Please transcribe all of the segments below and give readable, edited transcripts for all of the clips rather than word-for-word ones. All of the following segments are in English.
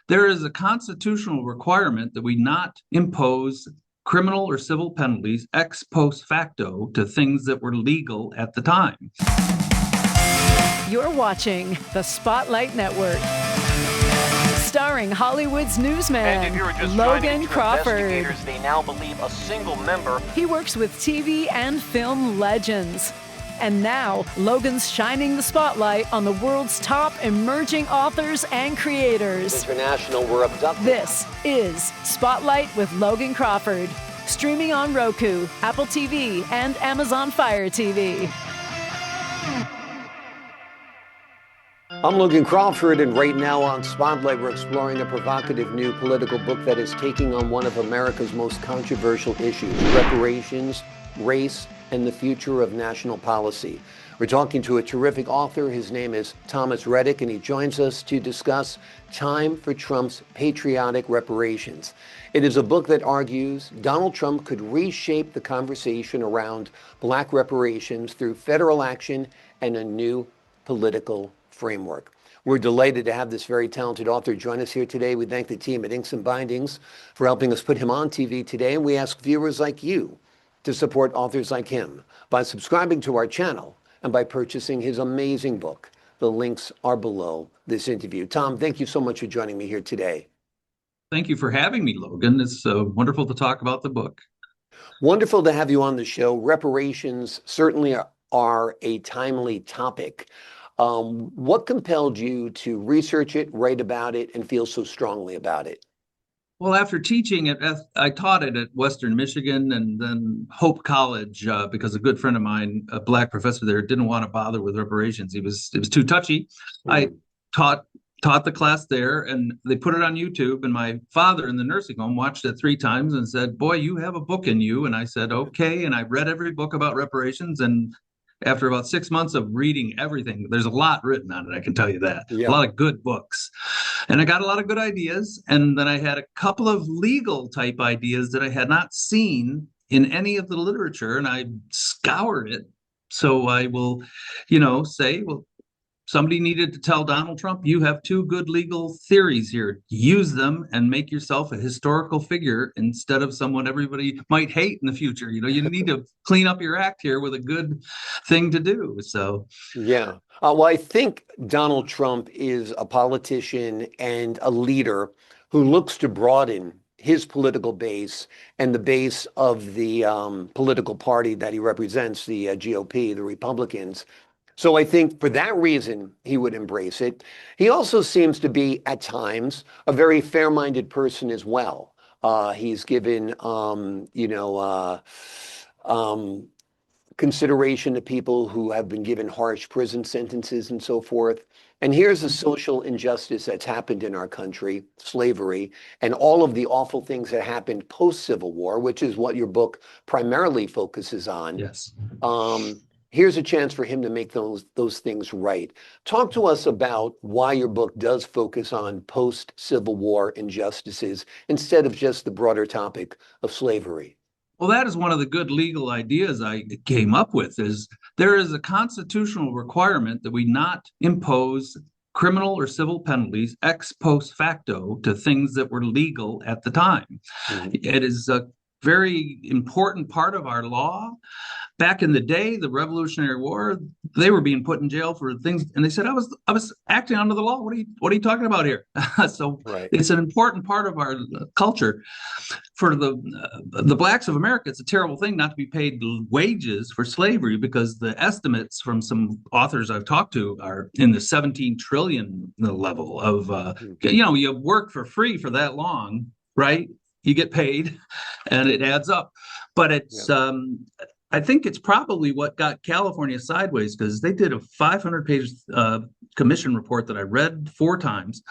There is a constitutional requirement that we not impose criminal or civil penalties ex post facto to things that were legal at the time. You're watching the Spotlight Network. Starring Hollywood's newsman, Logan Crawford. They now believe a single member. He works with TV and film legends. And now, Logan's shining the spotlight on the world's top emerging authors and creators. International were abducted. This is Spotlight with Logan Crawford. Streaming on Roku, Apple TV, and Amazon Fire TV. I'm Logan Crawford, and right now on Spotlight, we're exploring a provocative new political book that is taking on one of America's most controversial issues: reparations, race, and the future of national policy. We're talking to a terrific author. His name is Thomas Redick, and he joins us to discuss Time for Trump's Patriotic Reparations. It is a book that argues Donald Trump could reshape the conversation around Black reparations through federal action and a new political framework. We're delighted to have this very talented author join us here today. We thank the team at Inks and Bindings for helping us put him on TV today, and we ask viewers like you to support authors like him by subscribing to our channel and by purchasing his amazing book. The links are below this interview. Tom, thank you so much for joining me here today. Thank you for having me, Logan. It's wonderful to talk about the book. Wonderful to have you on the show. Reparations certainly are a timely topic. What compelled you to research it, write about it, and feel so strongly about it? Well, after teaching it, I taught it at Western Michigan and then Hope College because a good friend of mine, a Black professor there, didn't want to bother with reparations. It was too touchy. I taught the class there, and they put it on YouTube. And my father in the nursing home watched it 3 times and said, "Boy, you have a book in you." And I said, "Okay." And I read every book about reparations. And after about 6 months of reading everything, there's a lot written on it, I can tell you that. Yeah. A lot of good books. And I got a lot of good ideas. And then I had a couple of legal type ideas that I had not seen in any of the literature, and I scoured it. So I will, say, well, somebody needed to tell Donald Trump, you have 2 good legal theories here. Use them and make yourself a historical figure instead of someone everybody might hate in the future. You need to clean up your act here with a good thing to do. So, yeah. Well, I think Donald Trump is a politician and a leader who looks to broaden his political base and the base of the political party that he represents, the GOP, the Republicans. So I think for that reason, he would embrace it. He also seems to be, at times, a very fair-minded person as well. He's given, consideration to people who have been given harsh prison sentences and so forth. And here's a social injustice that's happened in our country, slavery, and all of the awful things that happened post-Civil War, which is what your book primarily focuses on. Yes. Here's a chance for him to make those things right. Talk to us about why your book does focus on post-Civil War injustices instead of just the broader topic of slavery. Well, that is one of the good legal ideas I came up with, is there is a constitutional requirement that we not impose criminal or civil penalties ex post facto to things that were legal at the time. Mm-hmm. It is a very important part of our law. Back in the day, the Revolutionary War, they were being put in jail for things, and they said, I was acting under the law. What are you talking about here? So right. It's an important part of our culture. For the Blacks of America, it's a terrible thing not to be paid wages for slavery, because the estimates from some authors I've talked to are in the 17 trillion level of, you work for free for that long, right? You get paid, and it adds up. But it's, I think it's probably what got California sideways, because they did a 500-page commission report that I read 4 times,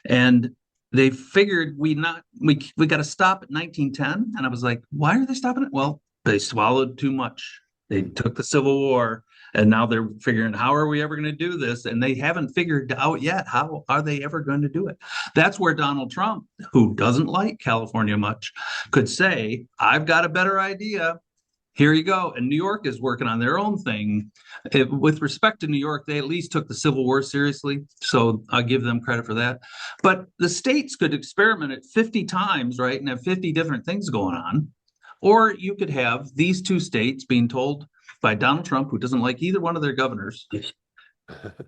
and they figured we got to stop at 1910. And I was like, why are they stopping it? Well, they swallowed too much. They took the Civil War, and now they're figuring, how are we ever going to do this? And they haven't figured out yet, how are they ever going to do it? That's where Donald Trump, who doesn't like California much, could say, I've got a better idea. here you go. And New York is working on their own thing. With respect to New York, they at least took the Civil War seriously. So I'll give them credit for that. But the states could experiment it 50 times, right? And have 50 different things going on. Or you could have these two states being told by Donald Trump, who doesn't like either one of their governors,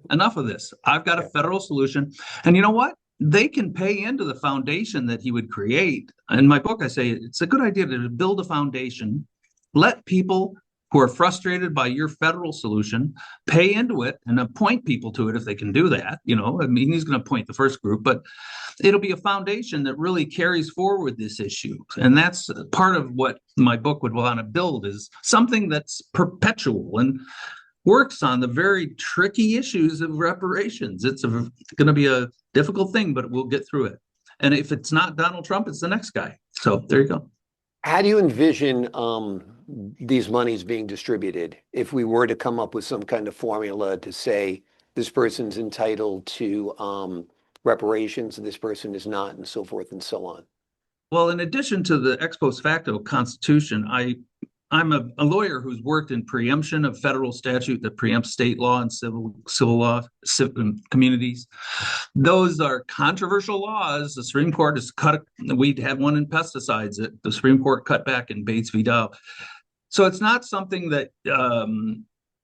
enough of this. I've got a federal solution. And you know what? They can pay into the foundation that he would create. In my book, I say it's a good idea to build a foundation, let people who are frustrated by your federal solution pay into it and appoint people to it if they can do that. You know, I mean, he's going to appoint the first group, but it'll be a foundation that really carries forward this issue. And that's part of what my book would want to build, is something that's perpetual and works on the very tricky issues of reparations. It's going to be a difficult thing, but we'll get through it. And if it's not Donald Trump, it's the next guy. So there you go. How do you envision these monies being distributed if we were to come up with some kind of formula to say this person's entitled to reparations and this person is not, and so forth and so on? Well, in addition to the ex post facto Constitution, I'm a lawyer who's worked in preemption of federal statute that preempts state law and civil law, communities. Those are controversial laws. The Supreme Court has cut. We had one in pesticides that the Supreme Court cut back in Bates v. Dow. So it's not something that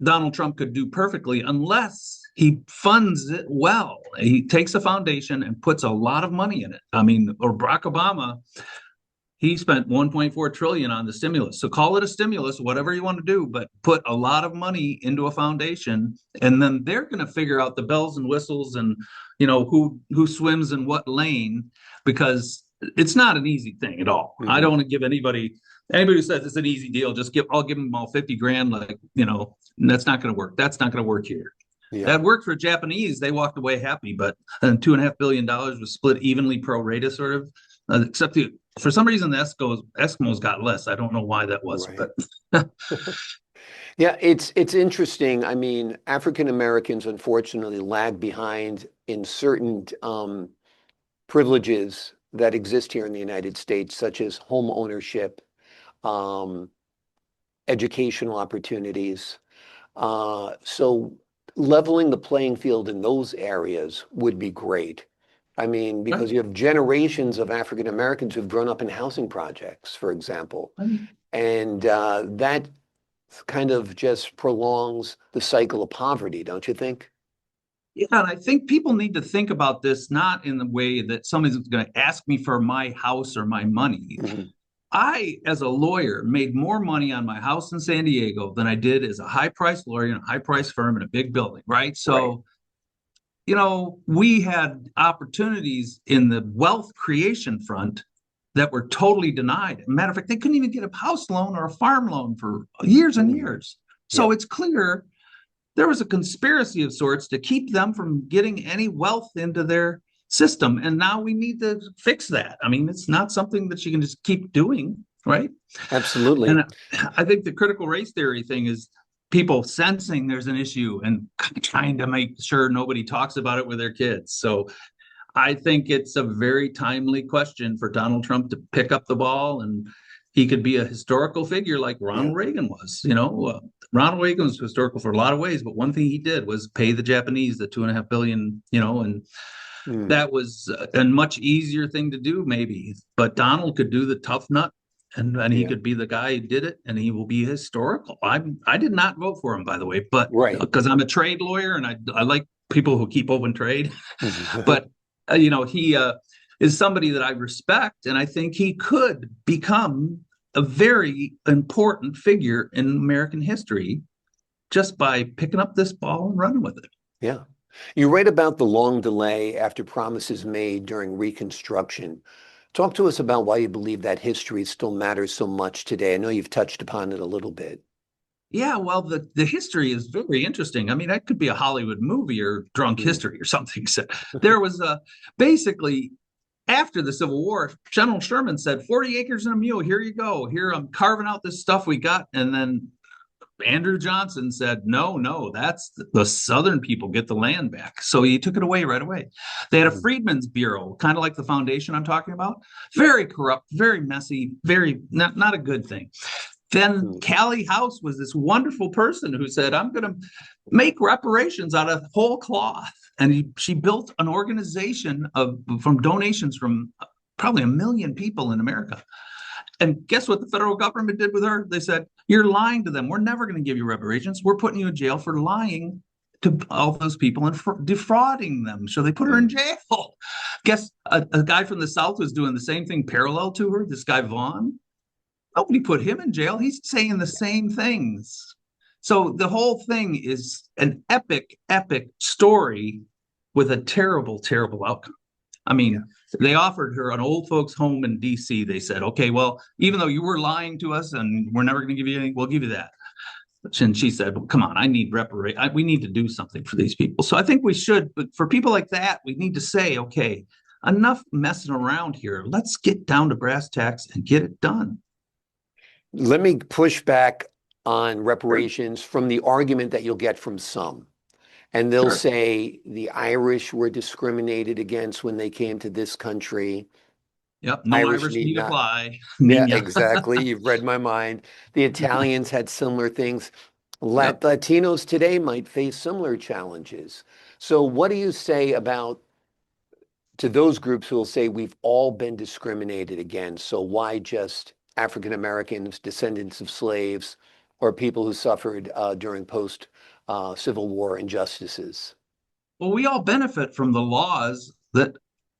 Donald Trump could do perfectly unless he funds it well. He takes a foundation and puts a lot of money in it. I mean, or Barack Obama, he spent 1.4 trillion on the stimulus. So call it a stimulus, whatever you want to do, but put a lot of money into a foundation, and then they're going to figure out the bells and whistles and, you know, who swims in what lane, because it's not an easy thing at all. Mm-hmm. I don't want to give anybody who says it's an easy deal, I'll give them all 50 grand. Like, you know, that's not going to work. That's not going to work here. Yeah. That worked for Japanese. They walked away happy, but $2.5 billion was split evenly pro rata, sort of, except for some reason, the Eskimos got less. I don't know why that was, right. But yeah, it's interesting. I mean, African Americans unfortunately lag behind in certain privileges that exist here in the United States, such as home ownership, educational opportunities. So leveling the playing field in those areas would be great. I mean, because you have generations of African Americans who've grown up in housing projects, for example, and that kind of just prolongs the cycle of poverty, don't you think? Yeah, and I think people need to think about this not in the way that somebody's going to ask me for my house or my money. Mm-hmm. I, as a lawyer, made more money on my house in San Diego than I did as a high-priced lawyer in a high-priced firm in a big building, right? So. Right. You know, we had opportunities in the wealth creation front that were totally denied. Matter of fact, they couldn't even get a house loan or a farm loan for years and years. So it's clear there was a conspiracy of sorts to keep them from getting any wealth into their system. And now we need to fix that. I mean, it's not something that you can just keep doing, right? Absolutely. And I think the critical race theory thing is people sensing there's an issue and trying to make sure nobody talks about it with their kids. So I think it's a very timely question for Donald Trump to pick up the ball, and he could be a historical figure like Ronald Reagan was. You know, Ronald Reagan was historical for a lot of ways, but one thing he did was pay the Japanese the $2.5 billion, you know, and that was a much easier thing to do maybe, but Donald could do the tough nut. And he could be the guy who did it, and he will be historical. I did not vote for him, by the way, but because I'm a trade lawyer and I like people who keep open trade. But you know, he is somebody that I respect, and I think he could become a very important figure in American history just by picking up this ball and running with it. Yeah, you write about the long delay after promises made during Reconstruction. Talk to us about why you believe that history still matters so much today. I know you've touched upon it a little bit. Yeah, well, the history is very interesting. I mean, that could be a Hollywood movie or drunk history or something. So there was basically, after the Civil War, General Sherman said, 40 acres and a mule, here you go. Here, I'm carving out this stuff we got. And then Andrew Johnson said, no, that's the Southern people get the land back. So he took it away right away. They had a Freedmen's Bureau, kind of like the foundation I'm talking about. Very corrupt, very messy, very not a good thing. Then Callie House was this wonderful person who said, I'm going to make reparations out of whole cloth. And she built an organization from donations from probably 1 million people in America. And guess what the federal government did with her? They said, you're lying to them. We're never going to give you reparations. We're putting you in jail for lying to all those people and defrauding them. So they put her in jail. Guess a guy from the South was doing the same thing parallel to her, this guy Vaughn. Nobody put him in jail. He's saying the same things. So the whole thing is an epic, epic story with a terrible, terrible outcome. I mean, they offered her an old folks home in D.C. They said, okay, well, even though you were lying to us and we're never going to give you anything, we'll give you that. And she said, well, come on, I need we need to do something for these people. So I think we should, but for people like that, we need to say, okay, enough messing around here. Let's get down to brass tacks and get it done. Let me push back on reparations from the argument that you'll get from some. And they'll say the Irish were discriminated against when they came to this country. Yep, no Irish need apply. Yeah, exactly. You've read my mind. The Italians had similar things. Latinos today might face similar challenges. So what do you say to those groups who will say we've all been discriminated against, so why just African Americans, descendants of slaves, or people who suffered during post-Civil War injustices? Well, we all benefit from the laws that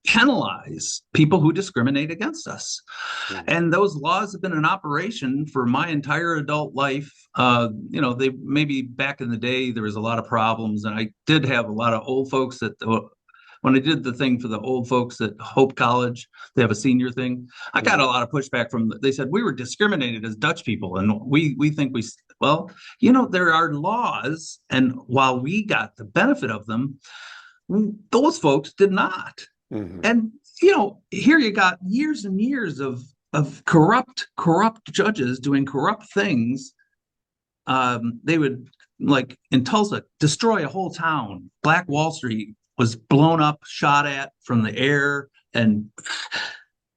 penalize people who discriminate against us. And those laws have been in operation for my entire adult life. They maybe back in the day, there was a lot of problems. And I did have a lot of old folks when I did the thing for the old folks at Hope College, they have a senior thing. I got a lot of pushback they said we were discriminated as Dutch people. And we think there are laws. And while we got the benefit of them, those folks did not. And, here you got years and years of corrupt judges doing corrupt things. They would, like in Tulsa, destroy a whole town. Black Wall Street was blown up, shot at from the air. And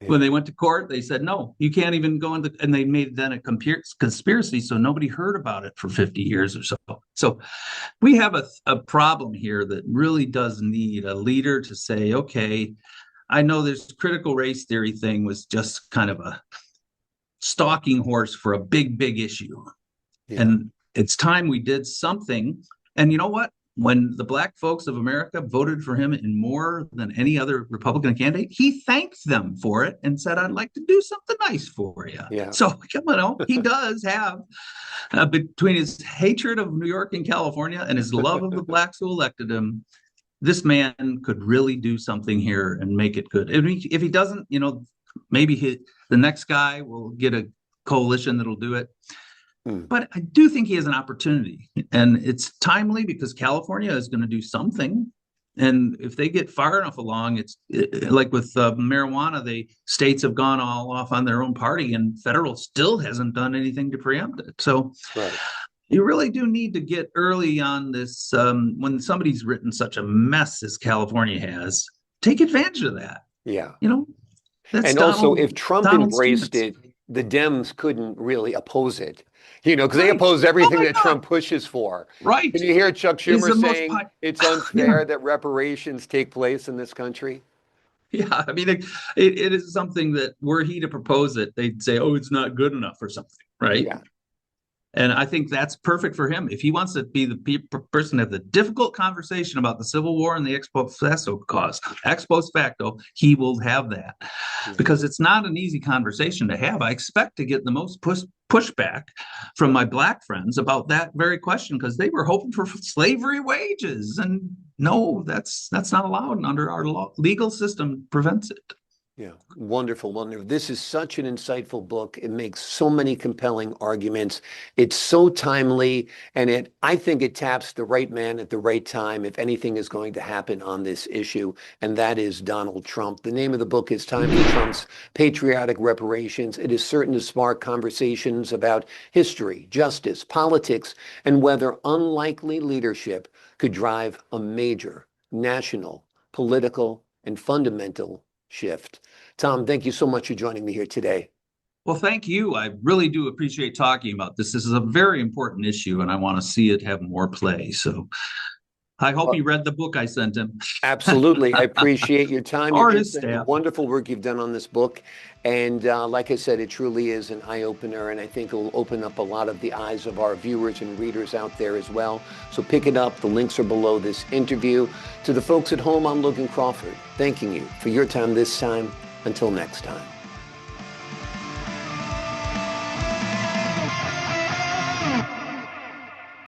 when they went to court, they said, no, you can't even go into, and they made then a conspiracy. So nobody heard about it for 50 years or so. So we have a problem here that really does need a leader to say, okay, I know this critical race theory thing was just kind of a stalking horse for a big, big issue. And it's time we did something. And you know what? When the Black folks of America voted for him in more than any other Republican candidate, he thanked them for it and said, I'd like to do something nice for you. So, he does have, between his hatred of New York and California and his love of the Blacks who elected him, this man could really do something here and make it good. If he doesn't, maybe the next guy will get a coalition that'll do it. But I do think he has an opportunity, and it's timely because California is going to do something. And if they get far enough along, like with marijuana, states have gone all off on their own party, and federal still hasn't done anything to preempt it. So you really do need to get early on this. When somebody's written such a mess as California has, take advantage of that. And also, if Trump embraced it, the Dems couldn't really oppose it. Because they oppose everything that Trump pushes for. Can you hear Chuck Schumer saying it's unfair that reparations take place in this country? Yeah, I mean, it is something that were he to propose it, they'd say, oh, it's not good enough or something, right? And I think that's perfect for him. If he wants to be the person to have the difficult conversation about the Civil War and the ex post facto, he will have that. Because it's not an easy conversation to have. I expect to get the most pushback from my Black friends about that very question, because they were hoping for slavery wages. And no, that's not allowed under our legal system prevents it. Wonderful, wonderful. This is such an insightful book. It makes so many compelling arguments. It's so timely, and I think it taps the right man at the right time if anything is going to happen on this issue, and that is Donald Trump. The name of the book is Time for Trump's Patriotic Reparations. It is certain to spark conversations about history, justice, politics, and whether unlikely leadership could drive a major national, political, and fundamental shift. Tom, thank you so much for joining me here today. Well, thank you. I really do appreciate talking about this. This is a very important issue, and I want to see it have more play. So I hope he read the book I sent him. Absolutely. I appreciate your time, Or your his insight, the staff. wonderful work you've done on this book. And like I said, it truly is an eye-opener, and I think it will open up a lot of the eyes of our viewers and readers out there as well. So pick it up. The links are below this interview. To the folks at home, I'm Logan Crawford, thanking you for your time this time. Until next time.